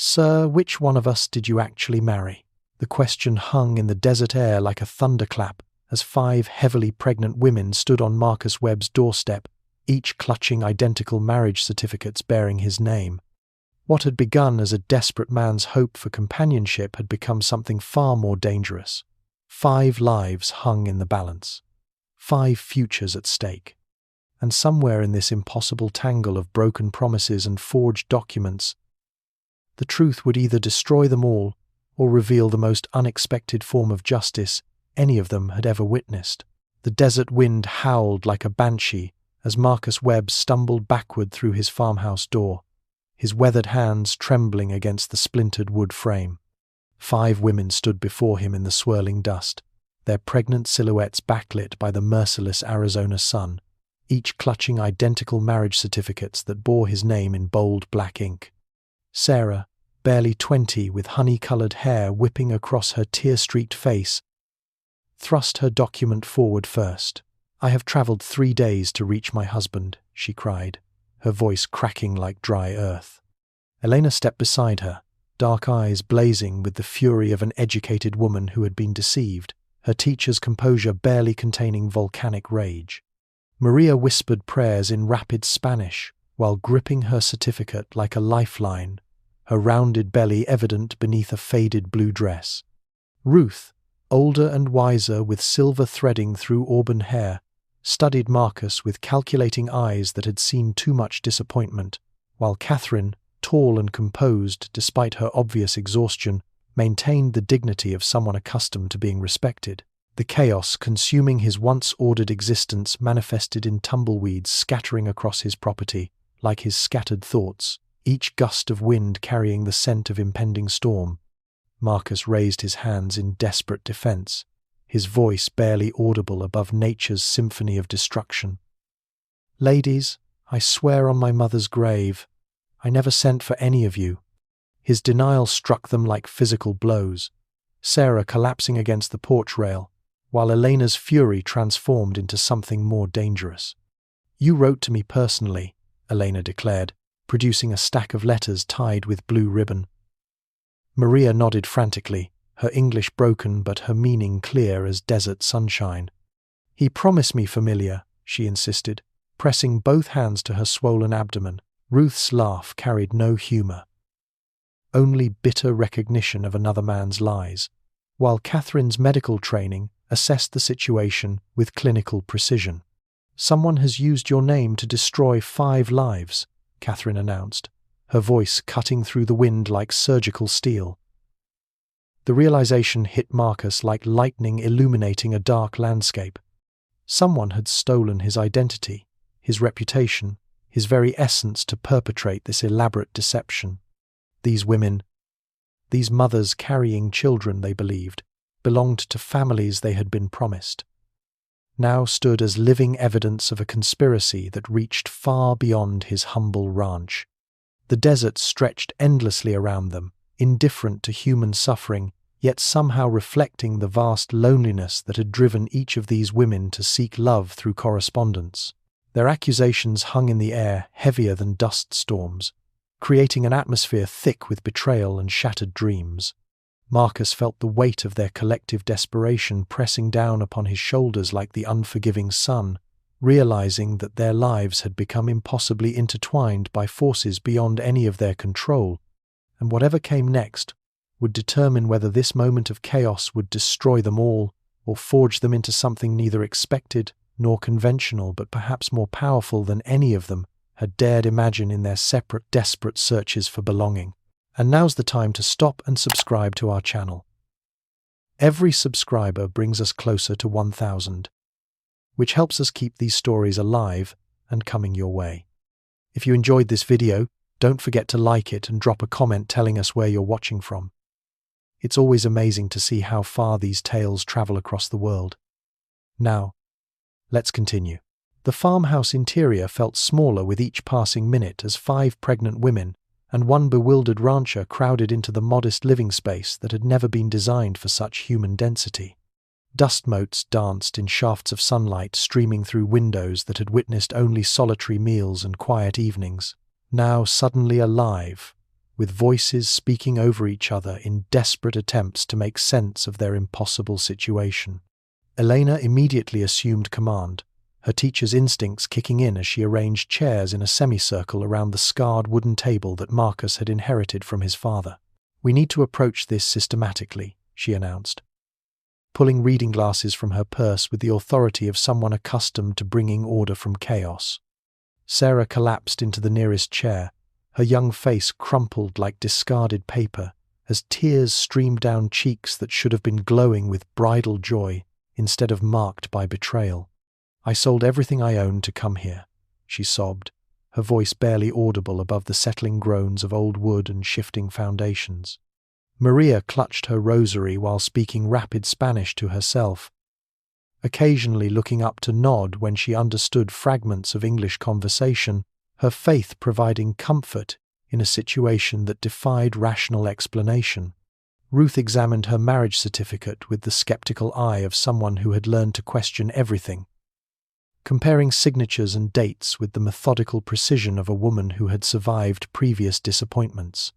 "Sir, which one of us did you actually marry?" The question hung in the desert air like a thunderclap as 5 heavily pregnant women stood on Marcus Webb's doorstep, each clutching identical marriage certificates bearing his name. What had begun as a desperate man's hope for companionship had become something far more dangerous. 5 lives hung in the balance. 5 futures at stake. And somewhere in this impossible tangle of broken promises and forged documents, the truth would either destroy them all or reveal the most unexpected form of justice any of them had ever witnessed. The desert wind howled like a banshee as Marcus Webb stumbled backward through his farmhouse door, his weathered hands trembling against the splintered wood frame. 5 women stood before him in the swirling dust, their pregnant silhouettes backlit by the merciless Arizona sun, each clutching identical marriage certificates that bore his name in bold black ink. Sarah, barely 20, with honey-colored hair whipping across her tear-streaked face, thrust her document forward first. "I have traveled 3 days to reach my husband," she cried, her voice cracking like dry earth. Elena stepped beside her, dark eyes blazing with the fury of an educated woman who had been deceived, her teacher's composure barely containing volcanic rage. Maria whispered prayers in rapid Spanish while gripping her certificate like a lifeline, her rounded belly evident beneath a faded blue dress. Ruth, older and wiser with silver threading through auburn hair, studied Marcus with calculating eyes that had seen too much disappointment, while Catherine, tall and composed despite her obvious exhaustion, maintained the dignity of someone accustomed to being respected. The chaos consuming his once-ordered existence manifested in tumbleweeds scattering across his property, like his scattered thoughts, each gust of wind carrying the scent of impending storm. Marcus raised his hands in desperate defense, his voice barely audible above nature's symphony of destruction. "Ladies, I swear on my mother's grave, I never sent for any of you." His denial struck them like physical blows, Sarah collapsing against the porch rail, while Elena's fury transformed into something more dangerous. "You wrote to me personally," Elena declared, producing a stack of letters tied with blue ribbon. Maria nodded frantically, her English broken but her meaning clear as desert sunshine. "He promised me, familiar," she insisted, pressing both hands to her swollen abdomen. Ruth's laugh carried no humor, only bitter recognition of another man's lies, while Catherine's medical training assessed the situation with clinical precision. "Someone has used your name to destroy 5 lives," Catherine announced, her voice cutting through the wind like surgical steel. The realization hit Marcus like lightning illuminating a dark landscape. Someone had stolen his identity, his reputation, his very essence to perpetrate this elaborate deception. These women, these mothers carrying children they believed, belonged to families they had been promised, now stood as living evidence of a conspiracy that reached far beyond his humble ranch. The desert stretched endlessly around them, indifferent to human suffering, yet somehow reflecting the vast loneliness that had driven each of these women to seek love through correspondence. Their accusations hung in the air, heavier than dust storms, creating an atmosphere thick with betrayal and shattered dreams. Marcus felt the weight of their collective desperation pressing down upon his shoulders like the unforgiving sun, realizing that their lives had become impossibly intertwined by forces beyond any of their control, and whatever came next would determine whether this moment of chaos would destroy them all or forge them into something neither expected nor conventional but perhaps more powerful than any of them had dared imagine in their separate, desperate searches for belonging. And now's the time to stop and subscribe to our channel. Every subscriber brings us closer to 1,000, which helps us keep these stories alive and coming your way. If you enjoyed this video, don't forget to like it and drop a comment telling us where you're watching from. It's always amazing to see how far these tales travel across the world. Now, let's continue. The farmhouse interior felt smaller with each passing minute as 5 pregnant women and one bewildered rancher crowded into the modest living space that had never been designed for such human density. Dust motes danced in shafts of sunlight streaming through windows that had witnessed only solitary meals and quiet evenings, now suddenly alive, with voices speaking over each other in desperate attempts to make sense of their impossible situation. Elena immediately assumed command, her teacher's instincts kicking in as she arranged chairs in a semicircle around the scarred wooden table that Marcus had inherited from his father. "We need to approach this systematically," she announced, pulling reading glasses from her purse with the authority of someone accustomed to bringing order from chaos. Sarah collapsed into the nearest chair, her young face crumpled like discarded paper, as tears streamed down cheeks that should have been glowing with bridal joy instead of marked by betrayal. "I sold everything I owned to come here," she sobbed, her voice barely audible above the settling groans of old wood and shifting foundations. Maria clutched her rosary while speaking rapid Spanish to herself, occasionally looking up to nod when she understood fragments of English conversation, her faith providing comfort in a situation that defied rational explanation. Ruth examined her marriage certificate with the skeptical eye of someone who had learned to question everything, comparing signatures and dates with the methodical precision of a woman who had survived previous disappointments.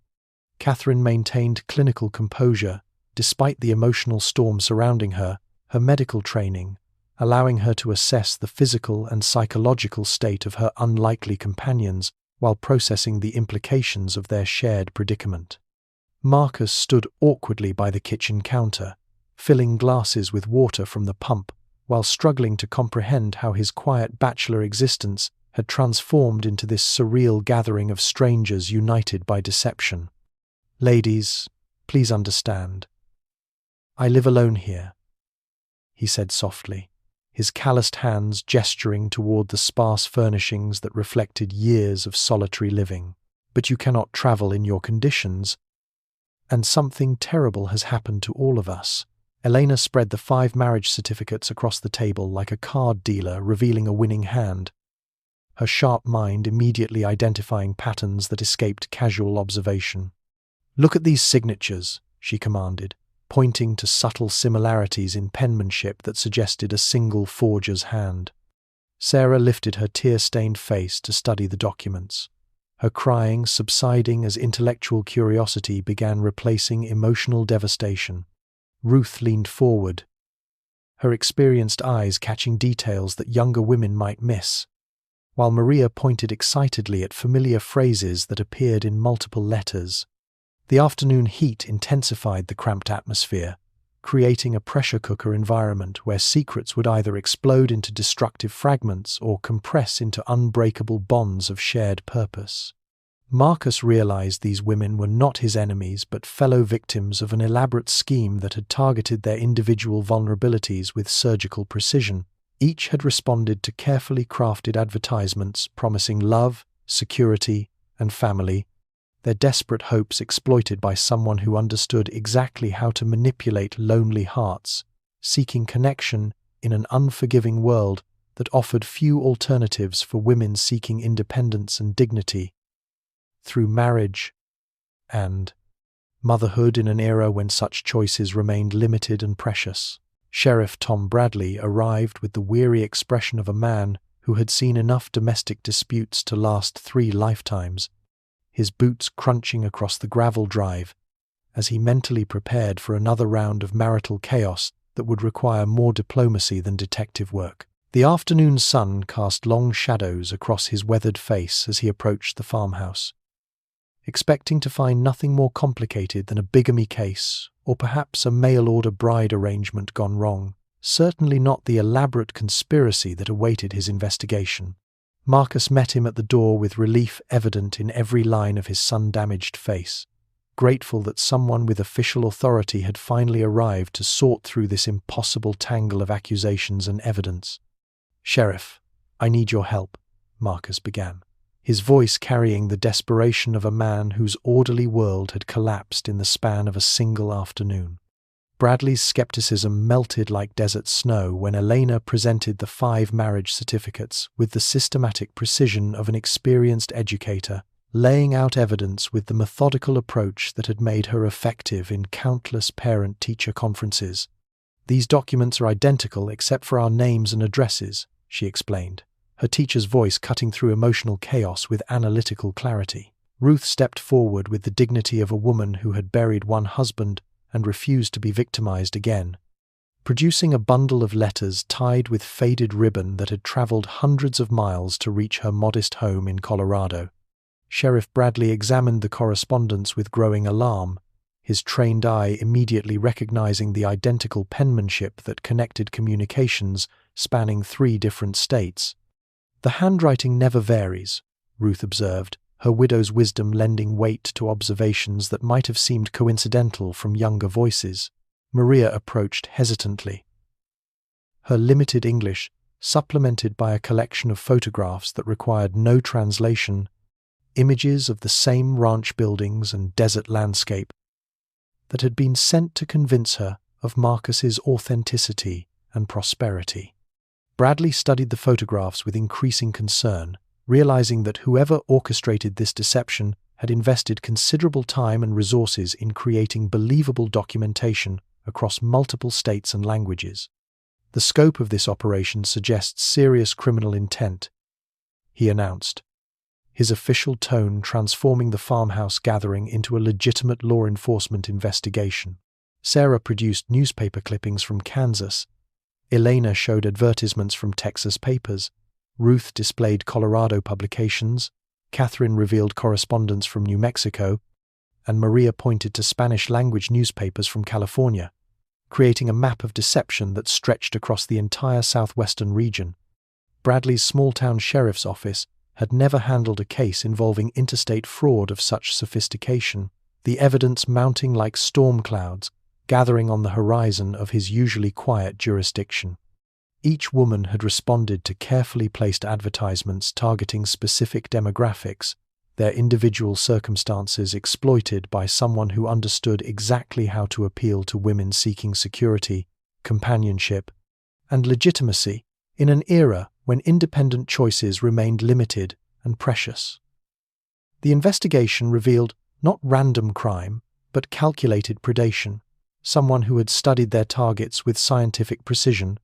Catherine maintained clinical composure despite the emotional storm surrounding her medical training, allowing her to assess the physical and psychological state of her unlikely companions while processing the implications of their shared predicament. Marcus stood awkwardly by the kitchen counter, filling glasses with water from the pump, while struggling to comprehend how his quiet bachelor existence had transformed into this surreal gathering of strangers united by deception. "Ladies, please understand. I live alone here," he said softly, his calloused hands gesturing toward the sparse furnishings that reflected years of solitary living. "But you cannot travel in your conditions, and something terrible has happened to all of us." Elena spread the 5 marriage certificates across the table like a card dealer revealing a winning hand, her sharp mind immediately identifying patterns that escaped casual observation. "Look at these signatures," she commanded, pointing to subtle similarities in penmanship that suggested a single forger's hand. Sarah lifted her tear-stained face to study the documents, her crying subsiding as intellectual curiosity began replacing emotional devastation. Ruth leaned forward, her experienced eyes catching details that younger women might miss, while Maria pointed excitedly at familiar phrases that appeared in multiple letters. The afternoon heat intensified the cramped atmosphere, creating a pressure cooker environment where secrets would either explode into destructive fragments or compress into unbreakable bonds of shared purpose. Marcus realized these women were not his enemies but fellow victims of an elaborate scheme that had targeted their individual vulnerabilities with surgical precision. Each had responded to carefully crafted advertisements promising love, security, and family, their desperate hopes exploited by someone who understood exactly how to manipulate lonely hearts, seeking connection in an unforgiving world that offered few alternatives for women seeking independence and dignity. Through marriage and motherhood in an era when such choices remained limited and precious, Sheriff Tom Bradley arrived with the weary expression of a man who had seen enough domestic disputes to last 3 lifetimes, his boots crunching across the gravel drive as he mentally prepared for another round of marital chaos that would require more diplomacy than detective work. The afternoon sun cast long shadows across his weathered face as he approached the farmhouse, expecting to find nothing more complicated than a bigamy case or perhaps a mail-order bride arrangement gone wrong, certainly not the elaborate conspiracy that awaited his investigation. Marcus met him at the door with relief evident in every line of his sun-damaged face, grateful that someone with official authority had finally arrived to sort through this impossible tangle of accusations and evidence. "Sheriff, I need your help," Marcus began, his voice carrying the desperation of a man whose orderly world had collapsed in the span of a single afternoon. Bradley's skepticism melted like desert snow when Elena presented the 5 marriage certificates with the systematic precision of an experienced educator, laying out evidence with the methodical approach that had made her effective in countless parent-teacher conferences. "These documents are identical except for our names and addresses," she explained, her teacher's voice cutting through emotional chaos with analytical clarity. Ruth stepped forward with the dignity of a woman who had buried one husband and refused to be victimized again. Producing a bundle of letters tied with faded ribbon that had traveled hundreds of miles to reach her modest home in Colorado, Sheriff Bradley examined the correspondence with growing alarm, his trained eye immediately recognizing the identical penmanship that connected communications spanning 3 different states. "The handwriting never varies," Ruth observed, her widow's wisdom lending weight to observations that might have seemed coincidental from younger voices. Maria approached hesitantly. Her limited English, supplemented by a collection of photographs that required no translation, images of the same ranch buildings and desert landscape, that had been sent to convince her of Marcus's authenticity and prosperity. Bradley studied the photographs with increasing concern, realizing that whoever orchestrated this deception had invested considerable time and resources in creating believable documentation across multiple states and languages. "The scope of this operation suggests serious criminal intent," he announced, his official tone transforming the farmhouse gathering into a legitimate law enforcement investigation. Sarah produced newspaper clippings from Kansas. Elena showed advertisements from Texas papers. Ruth displayed Colorado publications. Catherine revealed correspondence from New Mexico, and Maria pointed to Spanish-language newspapers from California, creating a map of deception that stretched across the entire southwestern region. Bradley's small-town sheriff's office had never handled a case involving interstate fraud of such sophistication, the evidence mounting like storm clouds, gathering on the horizon of his usually quiet jurisdiction. Each woman had responded to carefully placed advertisements targeting specific demographics, their individual circumstances exploited by someone who understood exactly how to appeal to women seeking security, companionship, and legitimacy in an era when independent choices remained limited and precious. The investigation revealed not random crime, but calculated predation, someone who had studied their targets with scientific precision,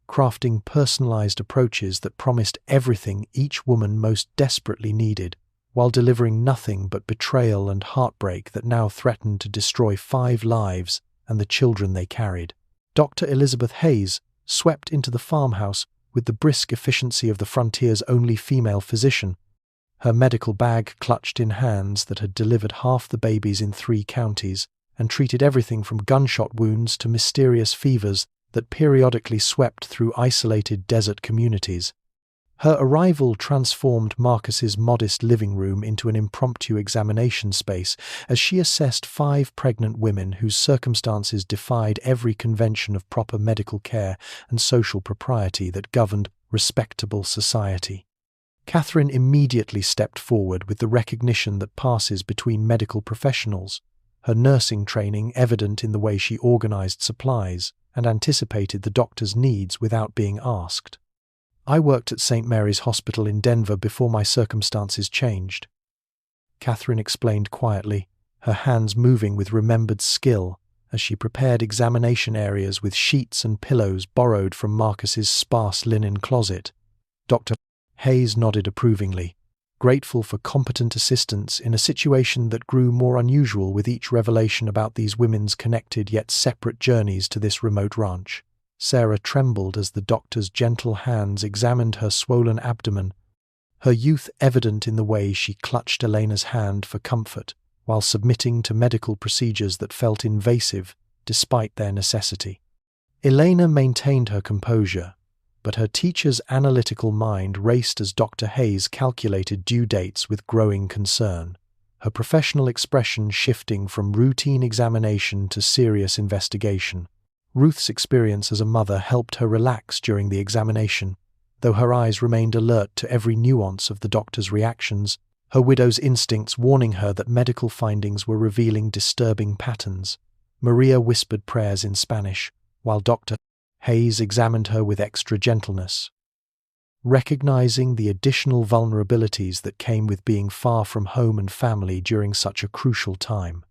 crafting personalized approaches that promised everything each woman most desperately needed, while delivering nothing but betrayal and heartbreak that now threatened to destroy 5 lives and the children they carried. Dr. Elizabeth Hayes swept into the farmhouse with the brisk efficiency of the frontier's only female physician, her medical bag clutched in hands that had delivered half the babies in 3 counties and treated everything from gunshot wounds to mysterious fevers that periodically swept through isolated desert communities. Her arrival transformed Marcus's modest living room into an impromptu examination space as she assessed 5 pregnant women whose circumstances defied every convention of proper medical care and social propriety that governed respectable society. Catherine immediately stepped forward with the recognition that passes between medical professionals, her nursing training evident in the way she organized supplies and anticipated the doctor's needs without being asked. "I worked at St. Mary's Hospital in Denver before my circumstances changed," Catherine explained quietly, her hands moving with remembered skill as she prepared examination areas with sheets and pillows borrowed from Marcus's sparse linen closet. Dr. Hayes nodded approvingly, grateful for competent assistance in a situation that grew more unusual with each revelation about these women's connected yet separate journeys to this remote ranch. Sarah trembled as the doctor's gentle hands examined her swollen abdomen, her youth evident in the way she clutched Elena's hand for comfort while submitting to medical procedures that felt invasive despite their necessity. Elena maintained her composure, but her teacher's analytical mind raced as Dr. Hayes calculated due dates with growing concern, her professional expression shifting from routine examination to serious investigation. Ruth's experience as a mother helped her relax during the examination, though her eyes remained alert to every nuance of the doctor's reactions, her widow's instincts warning her that medical findings were revealing disturbing patterns. Maria whispered prayers in Spanish, while Dr. Hayes examined her with extra gentleness, recognizing the additional vulnerabilities that came with being far from home and family during such a crucial time.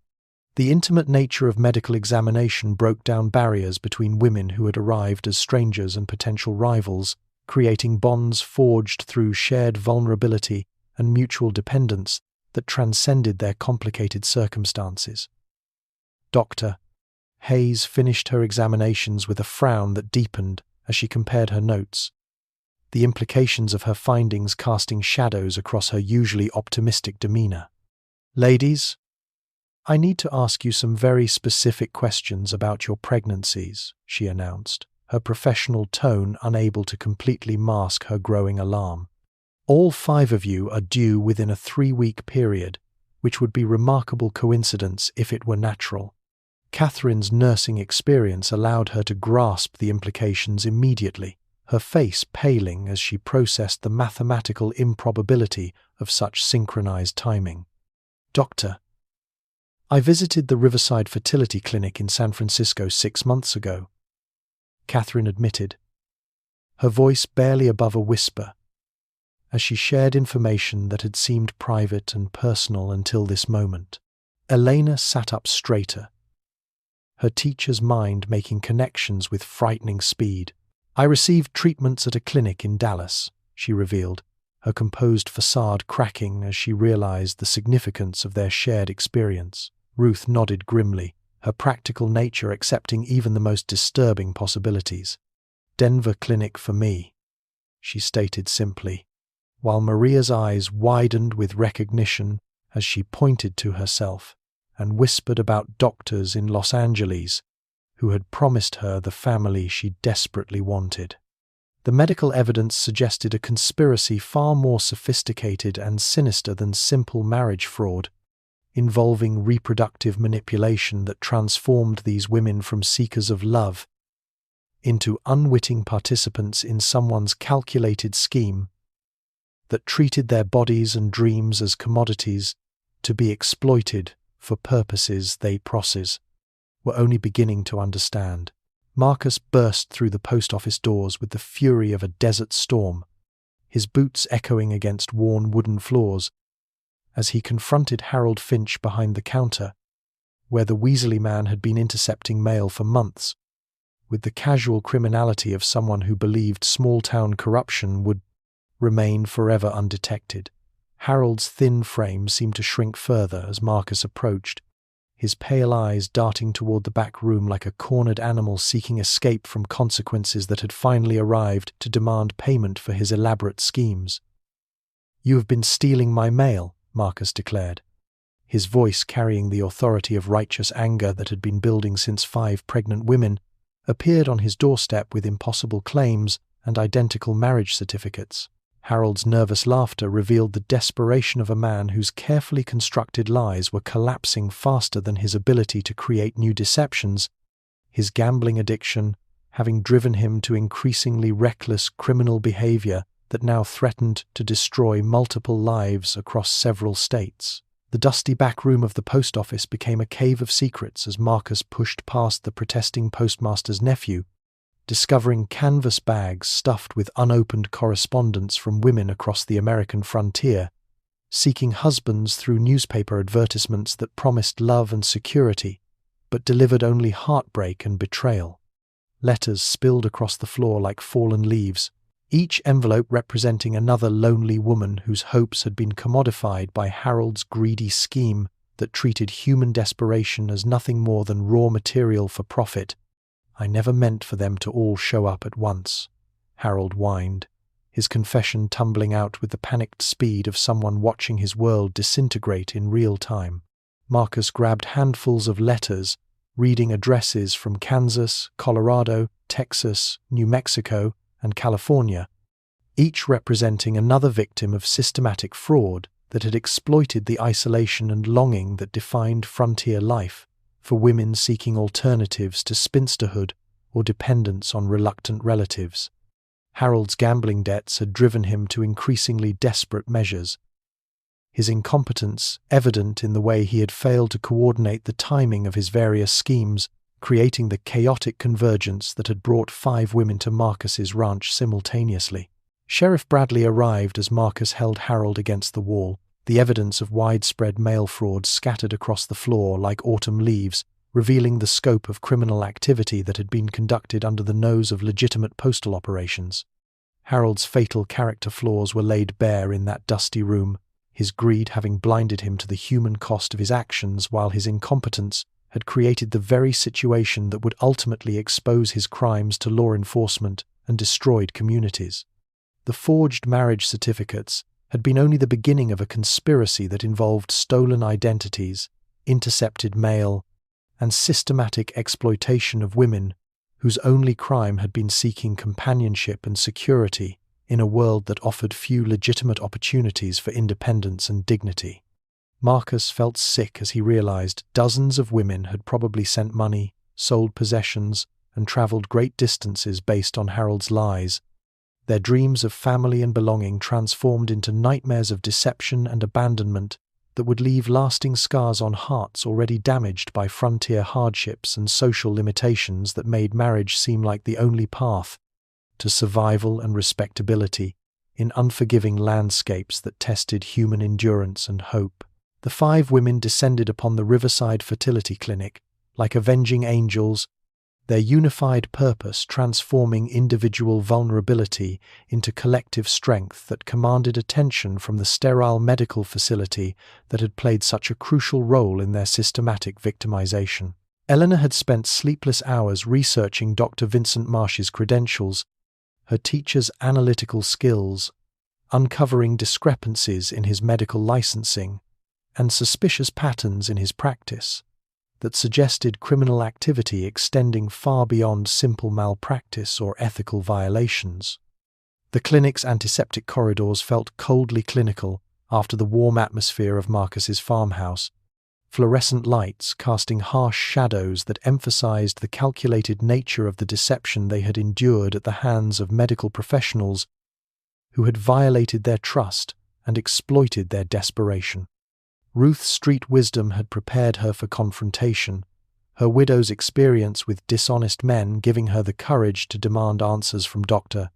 The intimate nature of medical examination broke down barriers between women who had arrived as strangers and potential rivals, creating bonds forged through shared vulnerability and mutual dependence that transcended their complicated circumstances. Dr. Hayes finished her examinations with a frown that deepened as she compared her notes, the implications of her findings casting shadows across her usually optimistic demeanor. "Ladies, I need to ask you some very specific questions about your pregnancies," she announced, her professional tone unable to completely mask her growing alarm. "All 5 of you are due within a 3-week period, which would be remarkable coincidence if it were natural." Catherine's nursing experience allowed her to grasp the implications immediately, her face paling as she processed the mathematical improbability of such synchronized timing. "Doctor, I visited the Riverside Fertility Clinic in San Francisco 6 months ago," Catherine admitted, her voice barely above a whisper, as she shared information that had seemed private and personal until this moment. Elena sat up straighter, her teacher's mind making connections with frightening speed. "I received treatments at a clinic in Dallas," she revealed, her composed facade cracking as she realized the significance of their shared experience. Ruth nodded grimly, her practical nature accepting even the most disturbing possibilities. "Denver Clinic for me," she stated simply, while Maria's eyes widened with recognition as she pointed to herself and whispered about doctors in Los Angeles who had promised her the family she desperately wanted. The medical evidence suggested a conspiracy far more sophisticated and sinister than simple marriage fraud, involving reproductive manipulation that transformed these women from seekers of love into unwitting participants in someone's calculated scheme that treated their bodies and dreams as commodities to be exploited for purposes they were only beginning to understand. Marcus burst through the post office doors with the fury of a desert storm, his boots echoing against worn wooden floors, as he confronted Harold Finch behind the counter, where the Weasley man had been intercepting mail for months, with the casual criminality of someone who believed small-town corruption would remain forever undetected. Harold's thin frame seemed to shrink further as Marcus approached, his pale eyes darting toward the back room like a cornered animal seeking escape from consequences that had finally arrived to demand payment for his elaborate schemes. "You have been stealing my mail," Marcus declared, his voice carrying the authority of righteous anger that had been building since 5 pregnant women appeared on his doorstep with impossible claims and identical marriage certificates. Harold's nervous laughter revealed the desperation of a man whose carefully constructed lies were collapsing faster than his ability to create new deceptions, his gambling addiction having driven him to increasingly reckless criminal behavior that now threatened to destroy multiple lives across several states. The dusty back room of the post office became a cave of secrets as Marcus pushed past the protesting postmaster's nephew, discovering canvas bags stuffed with unopened correspondence from women across the American frontier, seeking husbands through newspaper advertisements that promised love and security, but delivered only heartbreak and betrayal. Letters spilled across the floor like fallen leaves, each envelope representing another lonely woman whose hopes had been commodified by Harold's greedy scheme that treated human desperation as nothing more than raw material for profit. "I never meant for them to all show up at once," Harold whined, his confession tumbling out with the panicked speed of someone watching his world disintegrate in real time. Marcus grabbed handfuls of letters, reading addresses from Kansas, Colorado, Texas, New Mexico, and California, each representing another victim of systematic fraud that had exploited the isolation and longing that defined frontier life for women seeking alternatives to spinsterhood or dependence on reluctant relatives. Harold's gambling debts had driven him to increasingly desperate measures, his incompetence evident in the way he had failed to coordinate the timing of his various schemes, creating the chaotic convergence that had brought 5 women to Marcus's ranch simultaneously. Sheriff Bradley arrived as Marcus held Harold against the wall, the evidence of widespread mail fraud scattered across the floor like autumn leaves, revealing the scope of criminal activity that had been conducted under the nose of legitimate postal operations. Harold's fatal character flaws were laid bare in that dusty room, his greed having blinded him to the human cost of his actions, while his incompetence had created the very situation that would ultimately expose his crimes to law enforcement and destroyed communities. The forged marriage certificates had been only the beginning of a conspiracy that involved stolen identities, intercepted mail, and systematic exploitation of women whose only crime had been seeking companionship and security in a world that offered few legitimate opportunities for independence and dignity. Marcus felt sick as he realized dozens of women had probably sent money, sold possessions, and traveled great distances based on Harold's lies, their dreams of family and belonging transformed into nightmares of deception and abandonment that would leave lasting scars on hearts already damaged by frontier hardships and social limitations that made marriage seem like the only path to survival and respectability in unforgiving landscapes that tested human endurance and hope. The 5 women descended upon the Riverside Fertility Clinic like avenging angels, their unified purpose transforming individual vulnerability into collective strength that commanded attention from the sterile medical facility that had played such a crucial role in their systematic victimization. Eleanor had spent sleepless hours researching Dr. Vincent Marsh's credentials, her teacher's analytical skills, uncovering discrepancies in his medical licensing, and suspicious patterns in his practice that suggested criminal activity extending far beyond simple malpractice or ethical violations. The clinic's antiseptic corridors felt coldly clinical after the warm atmosphere of Marcus's farmhouse, fluorescent lights casting harsh shadows that emphasized the calculated nature of the deception they had endured at the hands of medical professionals who had violated their trust and exploited their desperation. Ruth's street wisdom had prepared her for confrontation, her widow's experience with dishonest men giving her the courage to demand answers from Dr.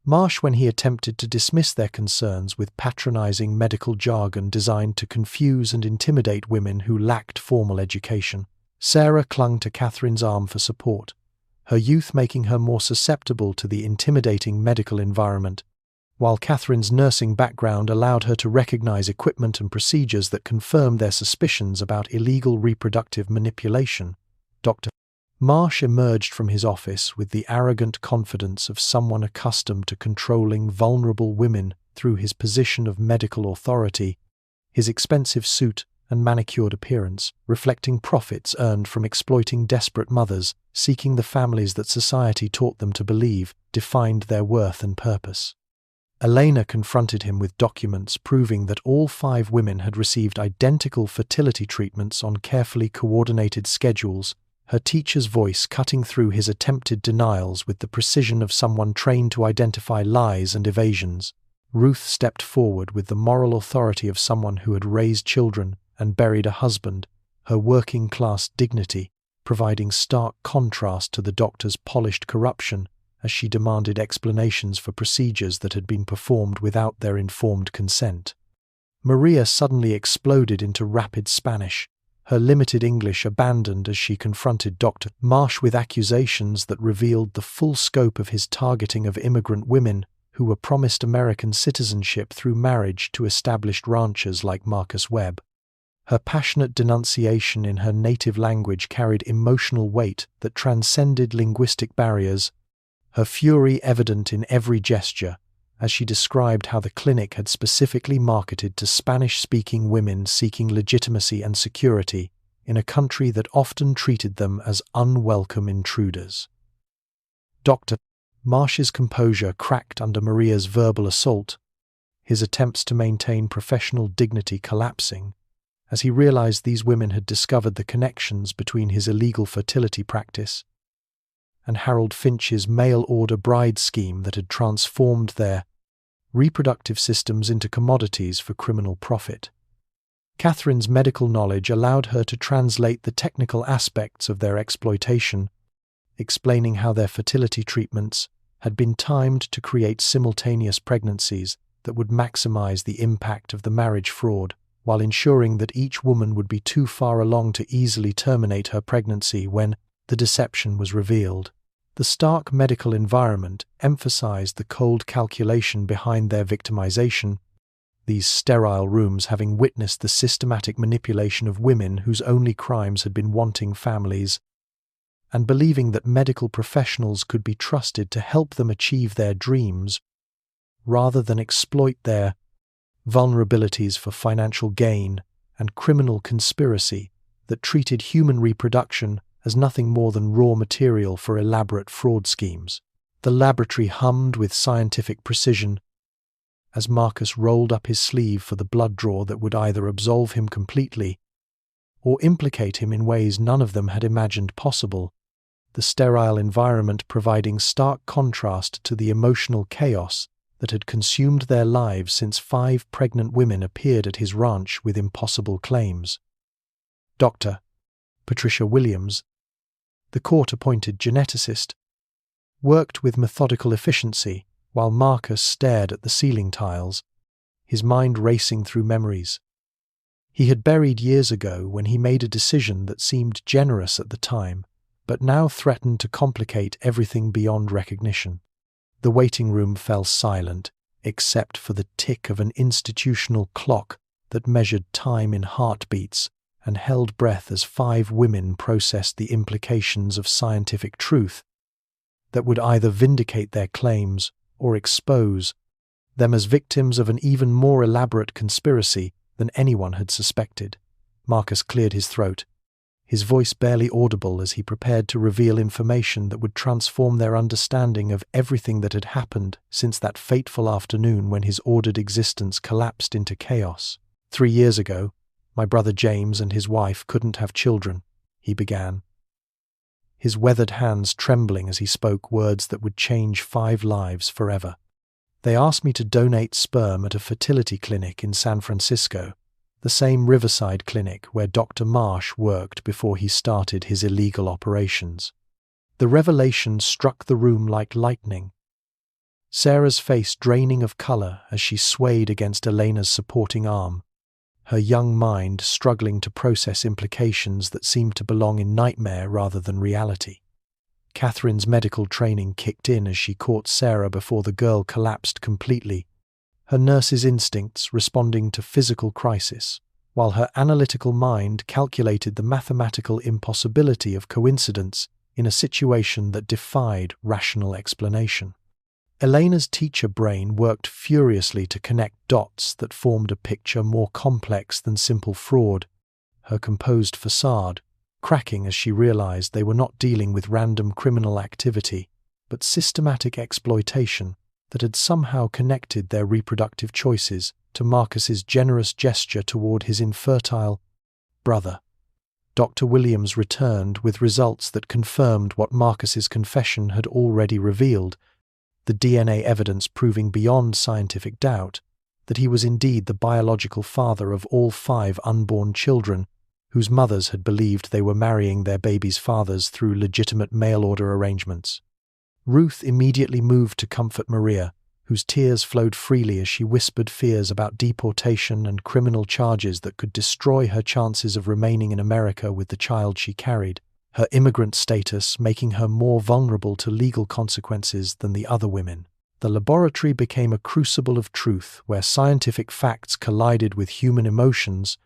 Marsh when he attempted to dismiss their concerns with patronizing medical jargon designed to confuse and intimidate women who lacked formal education. Sarah clung to Catherine's arm for support, her youth making her more susceptible to the intimidating medical environment, while Catherine's nursing background allowed her to recognize equipment and procedures that confirmed their suspicions about illegal reproductive manipulation. Dr. Marsh emerged from his office with the arrogant confidence of someone accustomed to controlling vulnerable women through his position of medical authority, his expensive suit and manicured appearance reflecting profits earned from exploiting desperate mothers seeking the families that society taught them to believe defined their worth and purpose. Elena confronted him with documents proving that all 5 women had received identical fertility treatments on carefully coordinated schedules, her teacher's voice cutting through his attempted denials with the precision of someone trained to identify lies and evasions. Ruth stepped forward with the moral authority of someone who had raised children and buried a husband, her working-class dignity providing stark contrast to the doctor's polished corruption as she demanded explanations for procedures that had been performed without their informed consent. Maria suddenly exploded into rapid Spanish, her limited English abandoned as she confronted Dr. Marsh with accusations that revealed the full scope of his targeting of immigrant women who were promised American citizenship through marriage to established ranchers like Marcus Webb. Her passionate denunciation in her native language carried emotional weight that transcended linguistic barriers, her fury evident in every gesture, as she described how the clinic had specifically marketed to Spanish-speaking women seeking legitimacy and security in a country that often treated them as unwelcome intruders. Dr. Marsh's composure cracked under Maria's verbal assault, his attempts to maintain professional dignity collapsing, as he realized these women had discovered the connections between his illegal fertility practice and Harold Finch's mail-order bride scheme that had transformed their reproductive systems into commodities for criminal profit. Catherine's medical knowledge allowed her to translate the technical aspects of their exploitation, explaining how their fertility treatments had been timed to create simultaneous pregnancies that would maximize the impact of the marriage fraud, while ensuring that each woman would be too far along to easily terminate her pregnancy when the deception was revealed. The stark medical environment emphasized the cold calculation behind their victimization, these sterile rooms having witnessed the systematic manipulation of women whose only crimes had been wanting families, and believing that medical professionals could be trusted to help them achieve their dreams, rather than exploit their vulnerabilities for financial gain and criminal conspiracy that treated human reproduction as nothing more than raw material for elaborate fraud schemes. The laboratory hummed with scientific precision as Marcus rolled up his sleeve for the blood draw that would either absolve him completely or implicate him in ways none of them had imagined possible, the sterile environment providing stark contrast to the emotional chaos that had consumed their lives since 5 pregnant women appeared at his ranch with impossible claims. Dr. Patricia Williams, the court-appointed geneticist, worked with methodical efficiency while Marcus stared at the ceiling tiles, his mind racing through memories he had buried years ago when he made a decision that seemed generous at the time, but now threatened to complicate everything beyond recognition. The waiting room fell silent, except for the tick of an institutional clock that measured time in heartbeats and held breath as 5 women processed the implications of scientific truth that would either vindicate their claims or expose them as victims of an even more elaborate conspiracy than anyone had suspected. Marcus cleared his throat, his voice barely audible as he prepared to reveal information that would transform their understanding of everything that had happened since that fateful afternoon when his ordered existence collapsed into chaos. 3 years ago, my brother James and his wife couldn't have children, he began, his weathered hands trembling as he spoke words that would change 5 lives forever. They asked me to donate sperm at a fertility clinic in San Francisco, the same riverside clinic where Dr. Marsh worked before he started his illegal operations. The revelation struck the room like lightning, Sarah's face draining of color as she swayed against Elena's supporting arm, her young mind struggling to process implications that seemed to belong in nightmare rather than reality. Catherine's medical training kicked in as she caught Sarah before the girl collapsed completely, her nurse's instincts responding to physical crisis, while her analytical mind calculated the mathematical impossibility of coincidence in a situation that defied rational explanation. Elena's teacher brain worked furiously to connect dots that formed a picture more complex than simple fraud, her composed facade cracking as she realized they were not dealing with random criminal activity, but systematic exploitation that had somehow connected their reproductive choices to Marcus's generous gesture toward his infertile brother. Dr. Williams returned with results that confirmed what Marcus's confession had already revealed, the DNA evidence proving beyond scientific doubt that he was indeed the biological father of all 5 unborn children whose mothers had believed they were marrying their babies' fathers through legitimate mail-order arrangements. Ruth immediately moved to comfort Maria, whose tears flowed freely as she whispered fears about deportation and criminal charges that could destroy her chances of remaining in America with the child she carried, her immigrant status making her more vulnerable to legal consequences than the other women. The laboratory became a crucible of truth where scientific facts collided with human emotions,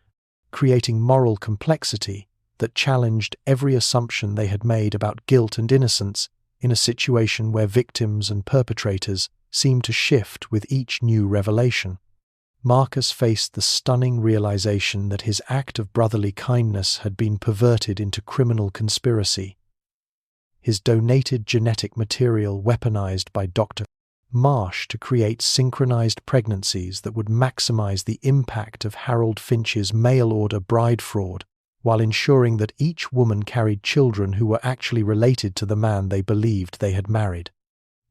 creating moral complexity that challenged every assumption they had made about guilt and innocence in a situation where victims and perpetrators seemed to shift with each new revelation. Marcus faced the stunning realization that his act of brotherly kindness had been perverted into criminal conspiracy. His donated genetic material weaponized by Dr. Marsh to create synchronized pregnancies that would maximize the impact of Harold Finch's mail-order bride fraud, while ensuring that each woman carried children who were actually related to the man they believed they had married.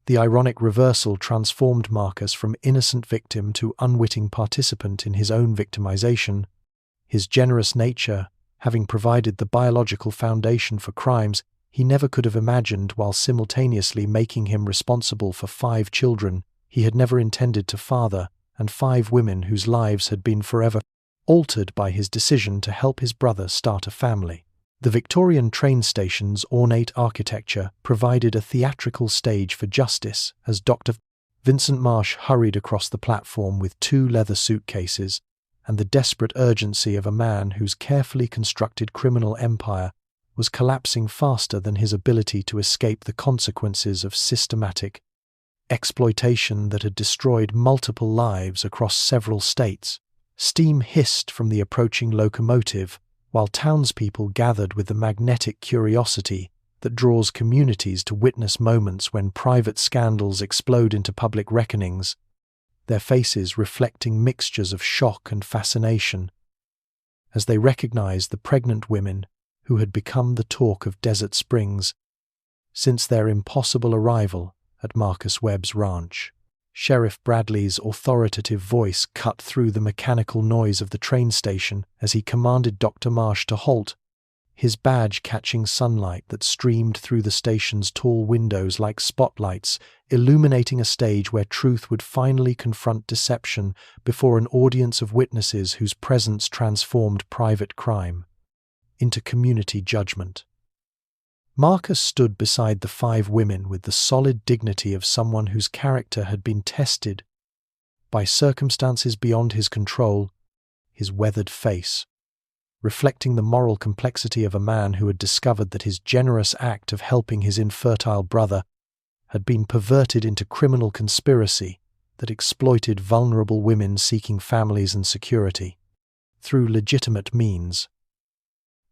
The ironic reversal transformed Marcus from innocent victim to unwitting participant in his own victimization, his generous nature having provided the biological foundation for crimes he never could have imagined, while simultaneously making him responsible for 5 children he had never intended to father and 5 women whose lives had been forever altered by his decision to help his brother start a family. The Victorian train station's ornate architecture provided a theatrical stage for justice as Dr. Vincent Marsh hurried across the platform with 2 leather suitcases and the desperate urgency of a man whose carefully constructed criminal empire was collapsing faster than his ability to escape the consequences of systematic exploitation that had destroyed multiple lives across several states. Steam hissed from the approaching locomotive, while townspeople gathered with the magnetic curiosity that draws communities to witness moments when private scandals explode into public reckonings, their faces reflecting mixtures of shock and fascination, as they recognized the pregnant women who had become the talk of Desert Springs since their impossible arrival at Marcus Webb's ranch. Sheriff Bradley's authoritative voice cut through the mechanical noise of the train station as he commanded Dr. Marsh to halt, his badge catching sunlight that streamed through the station's tall windows like spotlights, illuminating a stage where truth would finally confront deception before an audience of witnesses whose presence transformed private crime into community judgment. Marcus stood beside the 5 women with the solid dignity of someone whose character had been tested by circumstances beyond his control, his weathered face reflecting the moral complexity of a man who had discovered that his generous act of helping his infertile brother had been perverted into criminal conspiracy that exploited vulnerable women seeking families and security through legitimate means.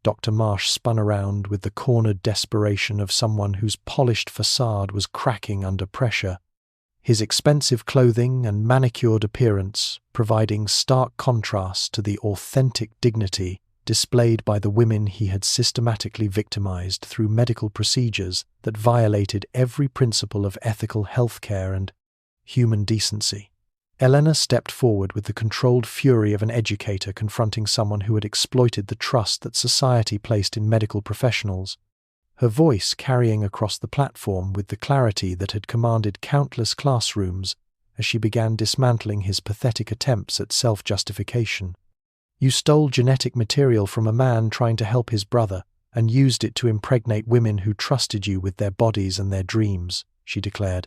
Dr. Marsh spun around with the cornered desperation of someone whose polished facade was cracking under pressure, his expensive clothing and manicured appearance providing stark contrast to the authentic dignity displayed by the women he had systematically victimized through medical procedures that violated every principle of ethical healthcare and human decency. Elena stepped forward with the controlled fury of an educator confronting someone who had exploited the trust that society placed in medical professionals, her voice carrying across the platform with the clarity that had commanded countless classrooms as she began dismantling his pathetic attempts at self-justification. "You stole genetic material from a man trying to help his brother and used it to impregnate women who trusted you with their bodies and their dreams," she declared,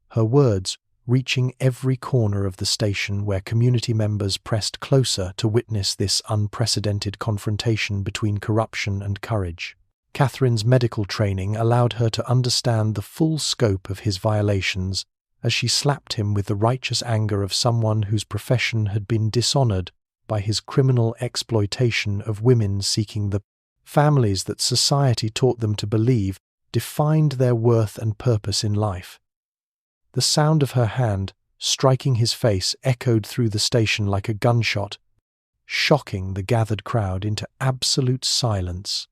her words reaching every corner of the station where community members pressed closer to witness this unprecedented confrontation between corruption and courage. Catherine's medical training allowed her to understand the full scope of his violations as she slapped him with the righteous anger of someone whose profession had been dishonored by his criminal exploitation of women seeking the families that society taught them to believe defined their worth and purpose in life. The sound of her hand striking his face echoed through the station like a gunshot, shocking the gathered crowd into absolute silence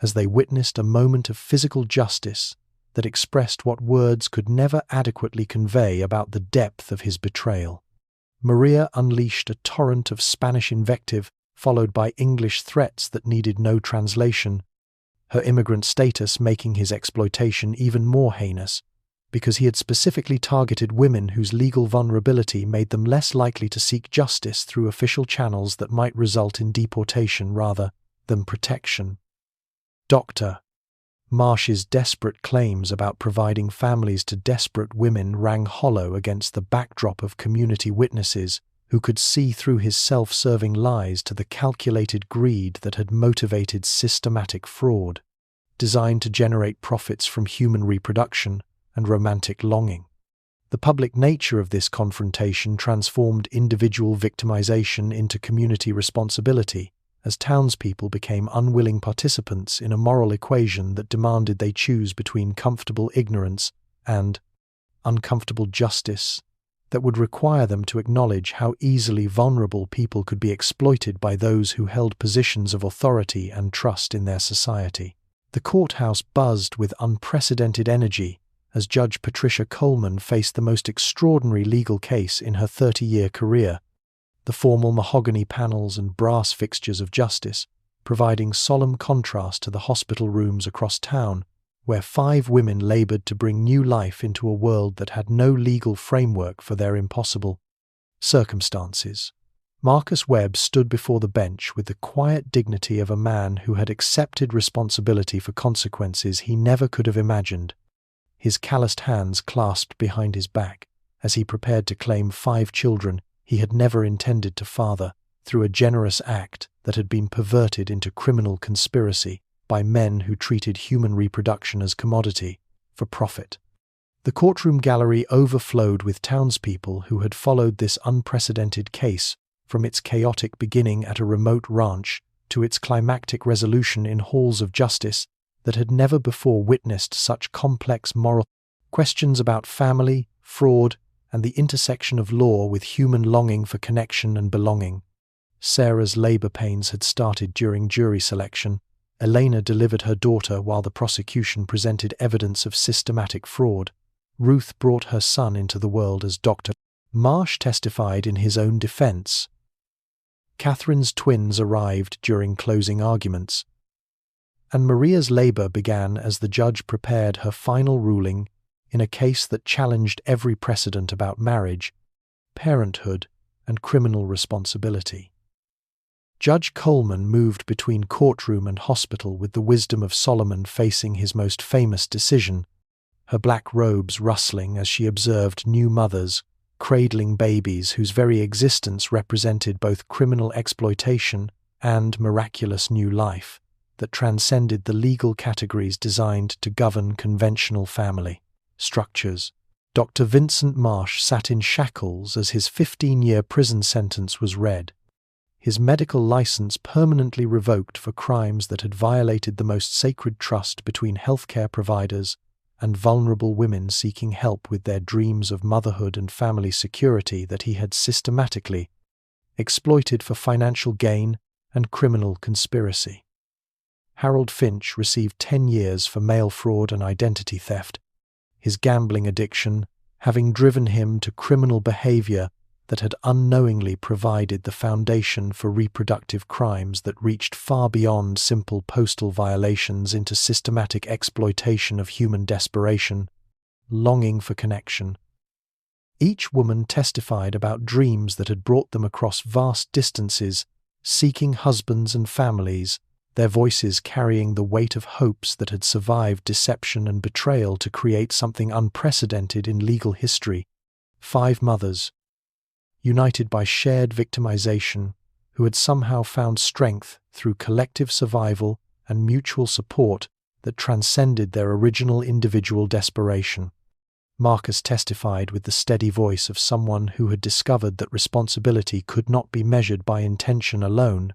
as they witnessed a moment of physical justice that expressed what words could never adequately convey about the depth of his betrayal. Maria unleashed a torrent of Spanish invective, followed by English threats that needed no translation, her immigrant status making his exploitation even more heinous, because he had specifically targeted women whose legal vulnerability made them less likely to seek justice through official channels that might result in deportation rather than protection. Dr. Marsh's desperate claims about providing families to desperate women rang hollow against the backdrop of community witnesses who could see through his self-serving lies to the calculated greed that had motivated systematic fraud, designed to generate profits from human reproduction and romantic longing. The public nature of this confrontation transformed individual victimization into community responsibility, as townspeople became unwilling participants in a moral equation that demanded they choose between comfortable ignorance and uncomfortable justice that would require them to acknowledge how easily vulnerable people could be exploited by those who held positions of authority and trust in their society. The courthouse buzzed with unprecedented energy as Judge Patricia Coleman faced the most extraordinary legal case in her 30-year career, the formal mahogany panels and brass fixtures of justice providing solemn contrast to the hospital rooms across town, where 5 women labored to bring new life into a world that had no legal framework for their impossible circumstances. Marcus Webb stood before the bench with the quiet dignity of a man who had accepted responsibility for consequences he never could have imagined, his calloused hands clasped behind his back, as he prepared to claim 5 children he had never intended to father through a generous act that had been perverted into criminal conspiracy by men who treated human reproduction as commodity for profit. The courtroom gallery overflowed with townspeople who had followed this unprecedented case from its chaotic beginning at a remote ranch to its climactic resolution in halls of justice that had never before witnessed such complex moral questions about family, fraud, and the intersection of law with human longing for connection and belonging. Sarah's labor pains had started during jury selection. Elena delivered her daughter while the prosecution presented evidence of systematic fraud. Ruth brought her son into the world as Dr. Marsh testified in his own defense. Catherine's twins arrived during closing arguments, and Maria's labor began as the judge prepared her final ruling in a case that challenged every precedent about marriage, parenthood, and criminal responsibility. Judge Coleman moved between courtroom and hospital with the wisdom of Solomon facing his most famous decision, her black robes rustling as she observed new mothers cradling babies whose very existence represented both criminal exploitation and miraculous new life that transcended the legal categories designed to govern conventional family structures. Dr. Vincent Marsh sat in shackles as his 15-year prison sentence was read, his medical license permanently revoked for crimes that had violated the most sacred trust between healthcare providers and vulnerable women seeking help with their dreams of motherhood and family security that he had systematically exploited for financial gain and criminal conspiracy. Harold Finch received 10 years for mail fraud and identity theft, his gambling addiction having driven him to criminal behavior that had unknowingly provided the foundation for reproductive crimes that reached far beyond simple postal violations into systematic exploitation of human desperation, longing for connection. Each woman testified about dreams that had brought them across vast distances, seeking husbands and families, their voices carrying the weight of hopes that had survived deception and betrayal to create something unprecedented in legal history. 5 mothers, united by shared victimization, who had somehow found strength through collective survival and mutual support that transcended their original individual desperation. Marcus testified with the steady voice of someone who had discovered that responsibility could not be measured by intention alone,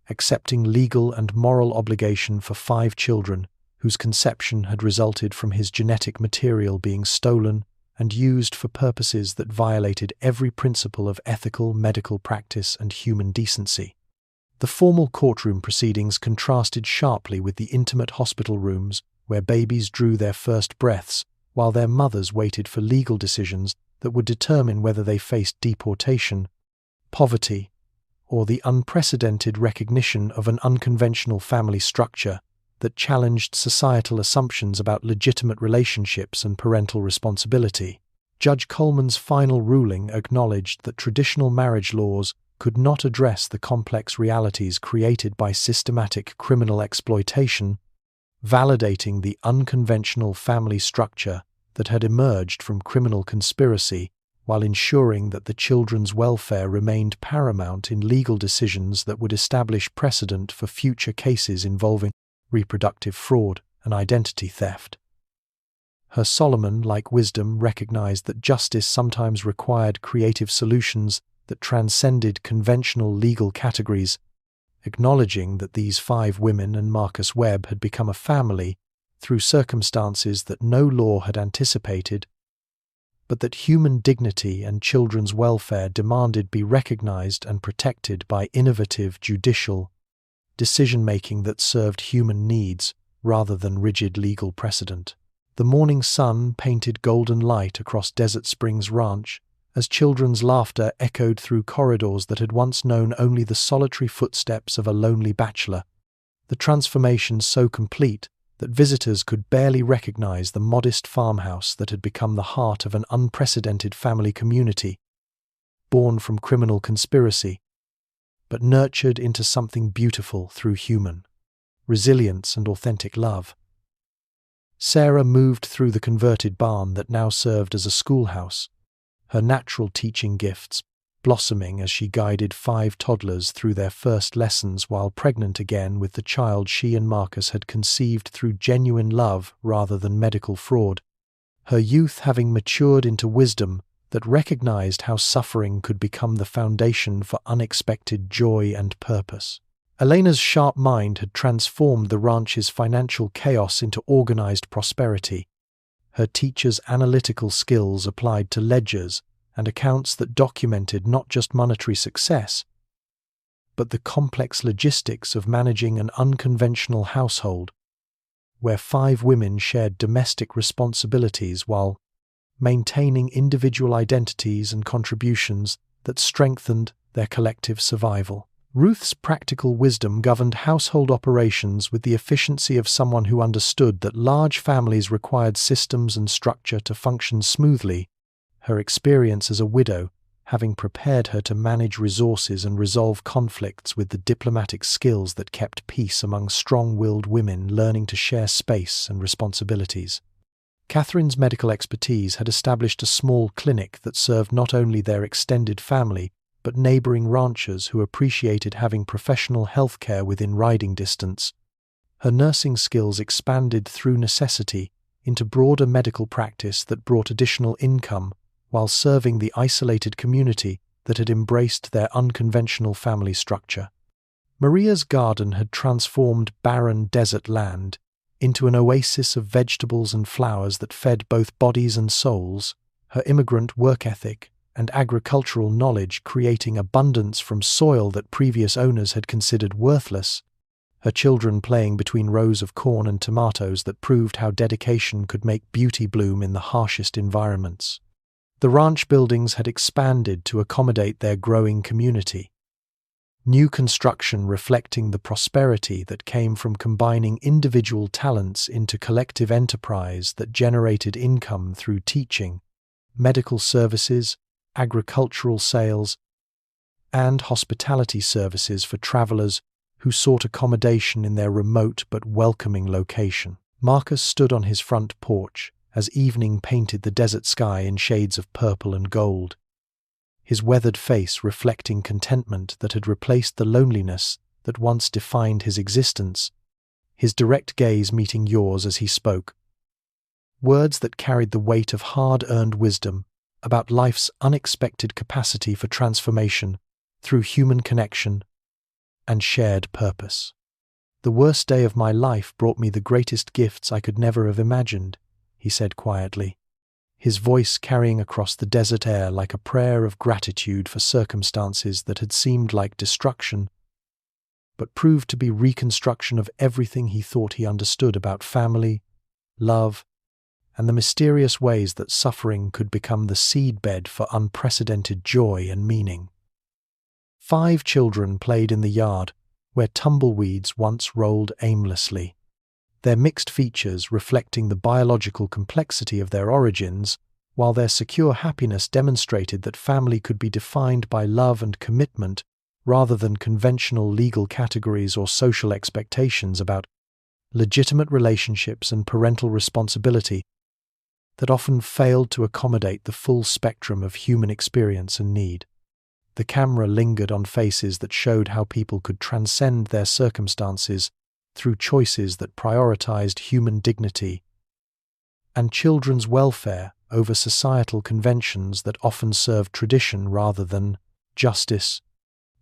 accepting legal and moral obligation for 5 children whose conception had resulted from his genetic material being stolen and used for purposes that violated every principle of ethical medical practice and human decency. The formal courtroom proceedings contrasted sharply with the intimate hospital rooms where babies drew their first breaths while their mothers waited for legal decisions that would determine whether they faced deportation, poverty, or the unprecedented recognition of an unconventional family structure that challenged societal assumptions about legitimate relationships and parental responsibility. Judge Coleman's final ruling acknowledged that traditional marriage laws could not address the complex realities created by systematic criminal exploitation, validating the unconventional family structure that had emerged from criminal conspiracy while ensuring that the children's welfare remained paramount in legal decisions that would establish precedent for future cases involving reproductive fraud and identity theft. Her Solomon-like wisdom recognized that justice sometimes required creative solutions that transcended conventional legal categories, acknowledging that these 5 women and Marcus Webb had become a family through circumstances that no law had anticipated, but that human dignity and children's welfare demanded be recognized and protected by innovative judicial decision-making that served human needs rather than rigid legal precedent. The morning sun painted golden light across Desert Springs Ranch as children's laughter echoed through corridors that had once known only the solitary footsteps of a lonely bachelor, the transformation so complete that visitors could barely recognize the modest farmhouse that had become the heart of an unprecedented family community, born from criminal conspiracy, but nurtured into something beautiful through human resilience and authentic love. Sarah moved through the converted barn that now served as a schoolhouse, her natural teaching gifts blossoming as she guided 5 toddlers through their first lessons while pregnant again with the child she and Marcus had conceived through genuine love rather than medical fraud, her youth having matured into wisdom that recognized how suffering could become the foundation for unexpected joy and purpose. Elena's sharp mind had transformed the ranch's financial chaos into organized prosperity. Her teacher's analytical skills applied to ledgers and accounts that documented not just monetary success, but the complex logistics of managing an unconventional household, where 5 women shared domestic responsibilities while maintaining individual identities and contributions that strengthened their collective survival. Ruth's practical wisdom governed household operations with the efficiency of someone who understood that large families required systems and structure to function smoothly. Her experience as a widow, having prepared her to manage resources and resolve conflicts with the diplomatic skills that kept peace among strong-willed women learning to share space and responsibilities. Catherine's medical expertise had established a small clinic that served not only their extended family, but neighboring ranchers who appreciated having professional health care within riding distance. Her nursing skills expanded through necessity into broader medical practice that brought additional income while serving the isolated community that had embraced their unconventional family structure. Maria's garden had transformed barren desert land into an oasis of vegetables and flowers that fed both bodies and souls, her immigrant work ethic and agricultural knowledge creating abundance from soil that previous owners had considered worthless, her children playing between rows of corn and tomatoes that proved how dedication could make beauty bloom in the harshest environments. The ranch buildings had expanded to accommodate their growing community. New construction reflecting the prosperity that came from combining individual talents into collective enterprise that generated income through teaching, medical services, agricultural sales, and hospitality services for travelers who sought accommodation in their remote but welcoming location. Marcus stood on his front porch as evening painted the desert sky in shades of purple and gold, his weathered face reflecting contentment that had replaced the loneliness that once defined his existence, his direct gaze meeting yours as he spoke. Words that carried the weight of hard-earned wisdom about life's unexpected capacity for transformation through human connection and shared purpose. The worst day of my life brought me the greatest gifts I could never have imagined, he said quietly, his voice carrying across the desert air like a prayer of gratitude for circumstances that had seemed like destruction, but proved to be reconstruction of everything he thought he understood about family, love, and the mysterious ways that suffering could become the seedbed for unprecedented joy and meaning. 5 children played in the yard, where tumbleweeds once rolled aimlessly, their mixed features reflecting the biological complexity of their origins, while their secure happiness demonstrated that family could be defined by love and commitment rather than conventional legal categories or social expectations about legitimate relationships and parental responsibility that often failed to accommodate the full spectrum of human experience and need. The camera lingered on faces that showed how people could transcend their circumstances through choices that prioritized human dignity and children's welfare over societal conventions that often served tradition rather than justice,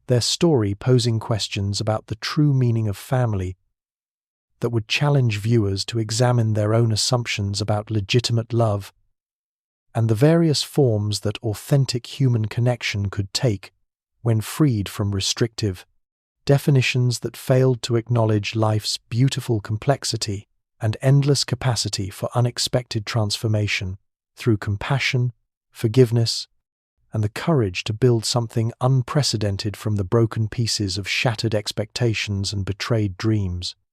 their story posing questions about the true meaning of family that would challenge viewers to examine their own assumptions about legitimate love and the various forms that authentic human connection could take when freed from restrictive definitions that failed to acknowledge life's beautiful complexity and endless capacity for unexpected transformation through compassion, forgiveness, and the courage to build something unprecedented from the broken pieces of shattered expectations and betrayed dreams.